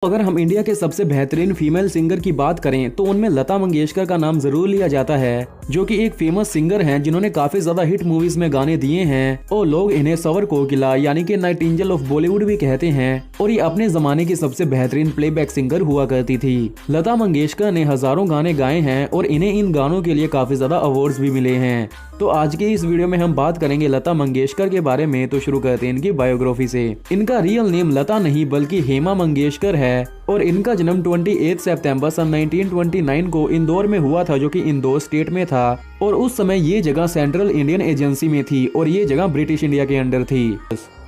अगर हम इंडिया के सबसे बेहतरीन फीमेल सिंगर की बात करें तो उनमें लता मंगेशकर का नाम जरूर लिया जाता है, जो कि एक फेमस सिंगर हैं जिन्होंने काफी ज्यादा हिट मूवीज में गाने दिए हैं और लोग इन्हें सवर कोकिला यानी कि नाइटिंजल ऑफ बॉलीवुड भी कहते हैं। और ये अपने जमाने की सबसे बेहतरीन प्लेबैक सिंगर हुआ करती थी। लता मंगेशकर ने हजारों गाने गाए हैं और इन्हें इन गानों के लिए काफी ज्यादा अवार्ड्स भी मिले हैं। तो आज के इस वीडियो में हम बात करेंगे लता मंगेशकर के बारे में। तो शुरू करते हैं इनकी बायोग्राफी से। इनका रियल नेम लता नहीं बल्कि हेमा मंगेशकर है और इनका जन्म 28 सितंबर सन 1929 को इंदौर में हुआ था, जो कि इंदौर स्टेट में था। और उस समय ये जगह सेंट्रल इंडियन एजेंसी में थी और ये जगह ब्रिटिश इंडिया के अंडर थी।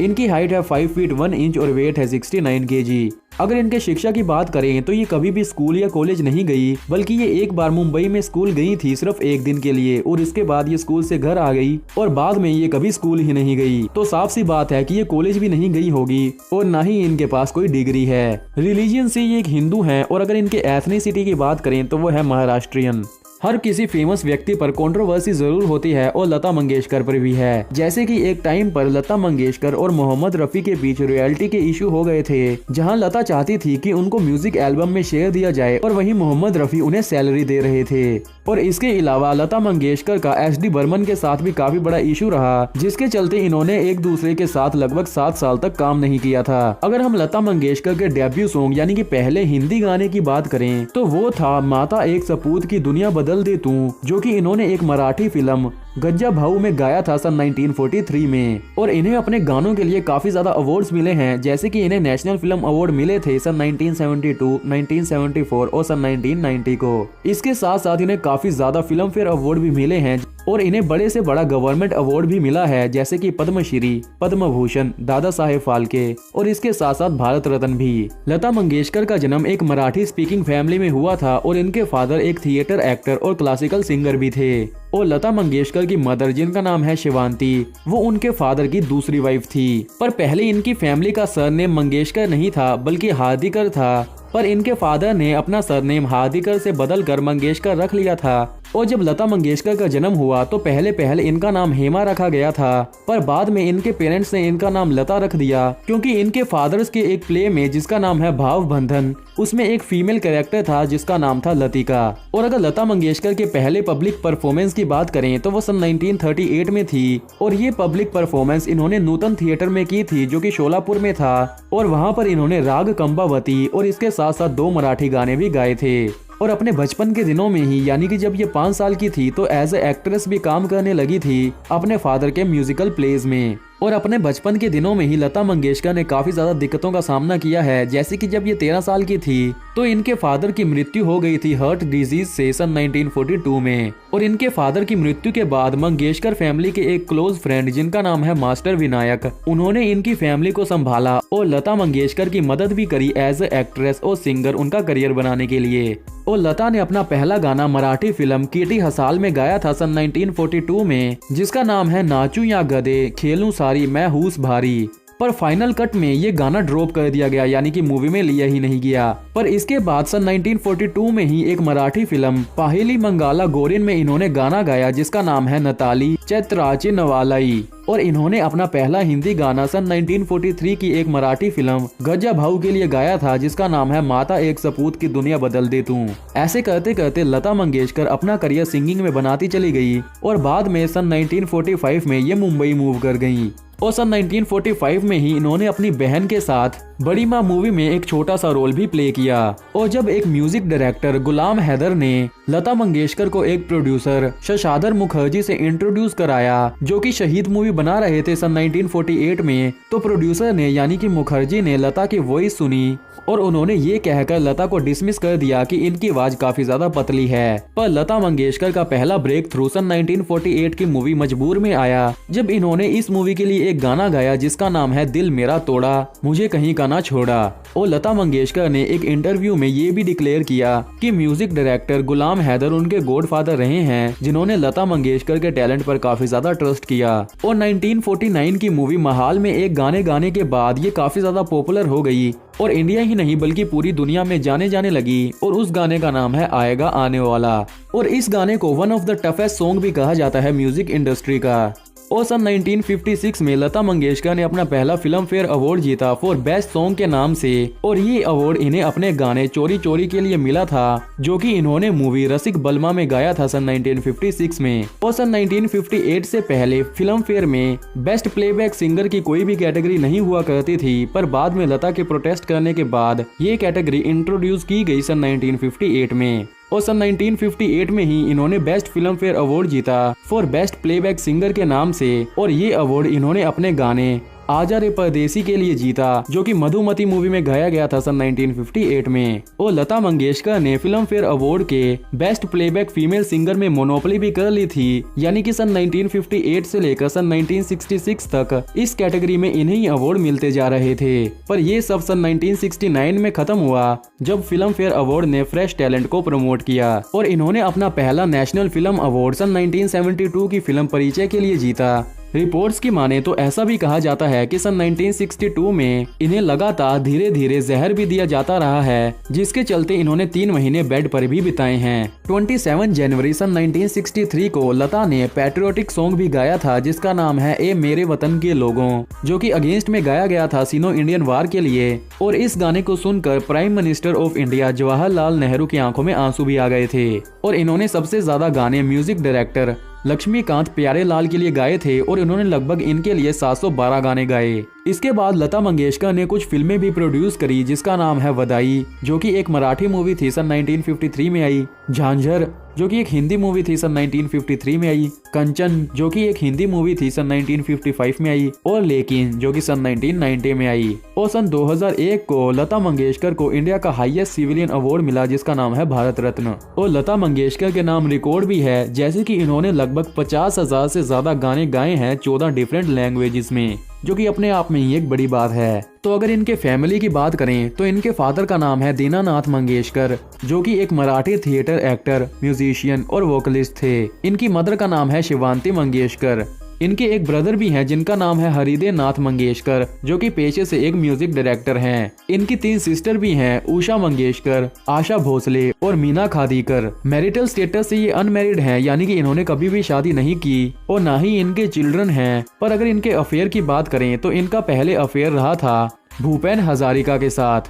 इनकी हाइट है 5 फीट 1 इंच और वेट है 69 kg। अगर इनके शिक्षा की बात करें तो ये कभी भी स्कूल या कॉलेज नहीं गई, बल्कि ये एक बार मुंबई में स्कूल गई थी सिर्फ एक दिन के लिए और इसके बाद ये स्कूल से घर आ गई और बाद में ये कभी स्कूल ही नहीं गई। तो साफ सी बात है कि ये कॉलेज भी नहीं गई होगी और ना ही इनके पास कोई डिग्री है। रिलीजियन से ये एक हिंदू है और अगर इनके एथनिसिटी की बात करें तो वो है महाराष्ट्रियन। हर किसी फेमस व्यक्ति पर कंट्रोवर्सी जरूर होती है और लता मंगेशकर पर भी है। जैसे कि एक टाइम पर लता मंगेशकर और मोहम्मद रफी के बीच रॉयल्टी के इशू हो गए थे, जहां लता चाहती थी कि उनको म्यूजिक एल्बम में शेयर दिया जाए और वहीं मोहम्मद रफी उन्हें सैलरी दे रहे थे। और इसके अलावा लता मंगेशकर का एस डी बर्मन के साथ भी काफी बड़ा इशू रहा, जिसके चलते इन्होंने एक दूसरे के साथ लगभग 7 साल तक काम नहीं किया था। अगर हम लता मंगेशकर के डेब्यू सॉन्ग यानी कि पहले हिंदी गाने की बात करें तो वो था माता एक सपूत की दुनिया बदल दे तू, जो कि इन्होंने एक मराठी फिल्म गज्जा भाऊ में गाया था सन 1943 में। और इन्हें अपने गानों के लिए काफी ज्यादा अवार्ड्स मिले हैं, जैसे कि इन्हें नेशनल फिल्म अवार्ड मिले थे सन 1972, 1974 और सन 1990 को। इसके साथ साथ इन्हें काफी ज्यादा फिल्म फेयर अवार्ड भी मिले हैं और इन्हें बड़े से बड़ा गवर्नमेंट अवार्ड भी मिला है, जैसे कि पद्मश्री, पद्म भूषण, दादा साहेब फाल्के और इसके साथ साथ भारत रत्न भी। लता मंगेशकर का जन्म एक मराठी स्पीकिंग फैमिली में हुआ था और इनके फादर एक थिएटर एक्टर और क्लासिकल सिंगर भी थे। और लता मंगेशकर की मदर, जिनका नाम है शिवांती, वो उनके फादर की दूसरी वाइफ थी। पर पहले इनकी फैमिली का सरनेम मंगेशकर नहीं था बल्कि हार्दिकर था, पर इनके फादर ने अपना सरनेम हार्दिकर से बदलकर मंगेशकर रख लिया था। और जब लता मंगेशकर का जन्म हुआ तो पहले इनका नाम हेमा रखा गया था, पर बाद में इनके पेरेंट्स ने इनका नाम लता रख दिया, क्योंकि इनके फादर्स के एक प्ले में जिसका नाम है भाव बंधन, उसमें एक फीमेल कैरेक्टर था जिसका नाम था लतिका। और अगर लता मंगेशकर के पहले पब्लिक परफॉर्मेंस की बात करें तो वो सन 1938 में थी और ये पब्लिक परफॉर्मेंस इन्होंने नूतन थिएटर में की थी, जो कि शोलापुर में था। और वहाँ पर इन्होंने राग कंबावती और इसके साथ साथ 2 मराठी गाने भी गाए थे। और अपने बचपन के दिनों में ही, यानी कि जब ये 5 साल की थी, तो एज ए एक्ट्रेस भी काम करने लगी थी अपने फादर के म्यूजिकल प्लेज में। और अपने बचपन के दिनों में ही लता मंगेशकर ने काफी ज्यादा दिक्कतों का सामना किया है, जैसे कि जब ये 13 साल की थी तो इनके फादर की मृत्यु हो गई थी हार्ट डिजीज से सन 1942 में। और इनके फादर की मृत्यु के बाद मंगेशकर फैमिली के एक क्लोज फ्रेंड, जिनका नाम है मास्टर विनायक, उन्होंने इनकी फैमिली को संभाला और लता मंगेशकर की मदद भी करी एज ए एक्ट्रेस और सिंगर उनका करियर बनाने के लिए। और लता ने अपना पहला गाना मराठी फिल्म कीटी हसाल में गाया था सन 1942 में, जिसका नाम है नाचू या गधे खेलूं सारी मैं हूस भारी। पर फाइनल कट में ये गाना ड्रॉप कर दिया गया, यानी कि मूवी में लिया ही नहीं गया। पर इसके बाद सन 1942 में ही एक मराठी फिल्म पाहिली मंगाला गोरिन में इन्होंने गाना गाया, जिसका नाम है नताली चैत्राची नवालाई। और इन्होंने अपना पहला हिंदी गाना सन 1943 की एक मराठी फिल्म गज्जा भाऊ के लिए गाया था, जिसका नाम है माता एक सपूत की दुनिया बदल दे तू। ऐसे करते करते लता मंगेशकर अपना करियर सिंगिंग में बनाती चली गई और बाद में सन 1945 में ये मुंबई मूव कर गई। और सन 1945 में ही इन्होंने अपनी बहन के साथ बड़ी माँ मूवी में एक छोटा सा रोल भी प्ले किया। और जब एक म्यूजिक डायरेक्टर गुलाम हैदर ने लता मंगेशकर को एक प्रोड्यूसर शशाधर मुखर्जी से इंट्रोड्यूस कराया, जो कि शहीद मूवी बना रहे थे सन 1948 में, तो प्रोड्यूसर ने यानी कि मुखर्जी ने लता की वॉइस सुनी और उन्होंने ये कहकर लता को डिसमिस कर दिया कि इनकी आवाज काफी ज्यादा पतली है। पर लता मंगेशकर का पहला ब्रेक थ्रू सन 1948 की मूवी मजबूर में आया, जब इन्होंने इस मूवी के लिए एक गाना गाया जिसका नाम है दिल मेरा तोड़ा मुझे कहीं का ना छोड़ा। और लता मंगेशकर ने एक इंटरव्यू में ये भी डिक्लेयर किया कि म्यूजिक डायरेक्टर गुलाम हैदर उनके गॉडफादर रहे हैं, जिन्होंने लता मंगेशकर के टैलेंट पर काफी ज्यादा ट्रस्ट किया। और 1949 की मूवी महाल में एक गाने गाने के बाद ये काफी ज्यादा पॉपुलर हो गई और इंडिया ही नहीं बल्कि पूरी दुनिया में जाने लगी। और उस गाने का नाम है आएगा आने वाला। और इस गाने को one of the toughest song भी कहा जाता है म्यूजिक इंडस्ट्री का। और सन 1956 में लता मंगेशकर ने अपना पहला फिल्म फेयर अवार्ड जीता फॉर बेस्ट सॉन्ग के नाम से, और ये अवार्ड इन्हें अपने गाने चोरी चोरी के लिए मिला था, जो कि इन्होंने मूवी रसिक बलमा में गाया था सन 1956 में। और सन 1958 से पहले फिल्म फेयर में बेस्ट प्लेबैक सिंगर की कोई भी कैटेगरी नहीं हुआ करती थी, पर बाद में लता के प्रोटेस्ट करने के बाद ये कैटेगरी इंट्रोड्यूस की गई सन 1958 में। और सन 1958 में ही इन्होंने बेस्ट फिल्म फेयर अवार्ड जीता फॉर बेस्ट प्लेबैक सिंगर के नाम से, और ये अवार्ड इन्होंने अपने गाने आजा रे परदेसी के लिए जीता, जो कि मधुमती मूवी में गाया गया था सन 1958 में। और लता मंगेशकर ने फिल्म फेयर अवार्ड के बेस्ट प्लेबैक फीमेल सिंगर में मोनोपोली भी कर ली थी, यानी कि सन 1958 से लेकर सन 1966 तक इस कैटेगरी में इन्हें ही अवार्ड मिलते जा रहे थे। पर ये सब सन 1969 में खत्म हुआ, जब फिल्म फेयर अवार्ड ने फ्रेश टैलेंट को प्रमोट किया, और इन्होंने अपना पहला नेशनल फिल्म अवार्ड सन 1972 की फिल्म परिचय के लिए जीता। रिपोर्ट्स की माने तो ऐसा भी कहा जाता है कि सन 1962 में इन्हें लगातार धीरे धीरे जहर भी दिया जाता रहा है, जिसके चलते इन्होंने 3 महीने बेड पर भी बिताए हैं। 27 जनवरी सन 1963 को लता ने पैट्रियोटिक सॉन्ग भी गाया था, जिसका नाम है ए मेरे वतन के लोगों, जो कि अगेंस्ट में गाया गया था सिनो इंडियन वार के लिए। और इस गाने को सुनकर prime minister of India Jawaharlal Nehru की आंखों में आंसू भी आ गए थे। और इन्होंने सबसे ज्यादा गाने म्यूजिक डायरेक्टर लक्ष्मीकांत प्यारेलाल के लिए गाए थे, और इन्होंने लगभग इनके लिए 712 गाने गाए। इसके बाद लता मंगेशकर ने कुछ फिल्में भी प्रोड्यूस करी, जिसका नाम है वदाई, जो कि एक मराठी मूवी थी सन 1953 में आई, झांझर जो कि एक हिंदी मूवी थी सन 1953 में आई, कंचन जो कि एक हिंदी मूवी थी सन 1955 में आई, और लेकिन जो कि सन 1990 में आई। और सन 2001 को लता मंगेशकर को इंडिया का हाईएस्ट सिविलियन अवार्ड मिला, जिसका नाम है भारत रत्न। और लता मंगेशकर के नाम रिकॉर्ड भी है, जैसे कि इन्होंने लगभग 50,000 से ज्यादा गाने गाए हैं 14 डिफरेंट लैंग्वेजेस में, जो कि अपने आप में ही एक बड़ी बात है। तो अगर इनके फैमिली की बात करें तो इनके फादर का नाम है दीनानाथ मंगेशकर, जो कि एक मराठी थिएटर एक्टर, म्यूजिशियन और वोकलिस्ट थे। इनकी मदर का नाम है शिवांती मंगेशकर। इनके एक ब्रदर भी हैं जिनका नाम है हरिदेव नाथ मंगेशकर, जो कि पेशे से एक म्यूजिक डायरेक्टर हैं। इनकी 3 सिस्टर भी हैं, उषा मंगेशकर, आशा भोसले और मीना खादीकर। मैरिटल स्टेटस से ये अनमैरिड हैं, यानी कि इन्होंने कभी भी शादी नहीं की और ना ही इनके चिल्ड्रन हैं। पर अगर इनके अफेयर की बात करें तो इनका पहले अफेयर रहा था भूपेन हजारिका के साथ।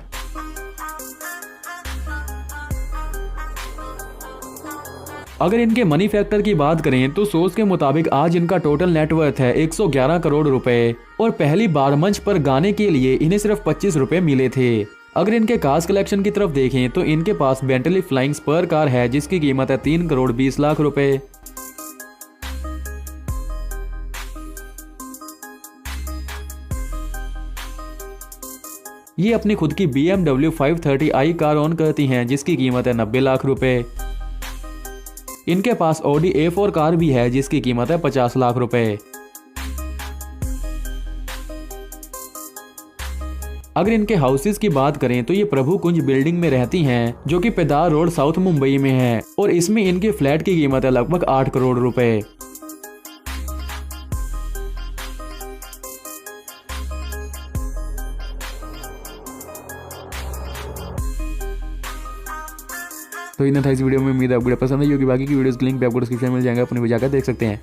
अगर इनके मनी फैक्टर की बात करें तो सोर्स के मुताबिक आज इनका टोटल नेटवर्थ है 111 करोड़ रुपए, और पहली बार मंच पर गाने के लिए इन्हें सिर्फ 25 रुपए मिले थे। अगर इनके कार्स कलेक्शन की तरफ देखें तो इनके पास बेंटली फ्लाइंग स्पर कार है, जिसकी कीमत है 3 करोड़ 20 लाख रुपए। ये अपनी खुद की BMW 530i कार ओन करती हैं, जिसकी कीमत है 90 लाख रुपए। इनके पास Audi A4 कार भी है, जिसकी कीमत है 50 लाख रुपए। अगर इनके हाउसेस की बात करें तो ये प्रभु कुंज बिल्डिंग में रहती हैं, जो कि पेदार रोड साउथ मुंबई में है, और इसमें इनके फ्लैट की कीमत है लगभग 8 करोड़ रुपए। तो इतना था इस वीडियो में। उम्मीद है आपको पसंद आई होगी। बाकी की वीडियोस के लिंक भी आपको डिस्क्रिप्शन में मिल जाएगा, अपने भी जाकर देख सकते हैं।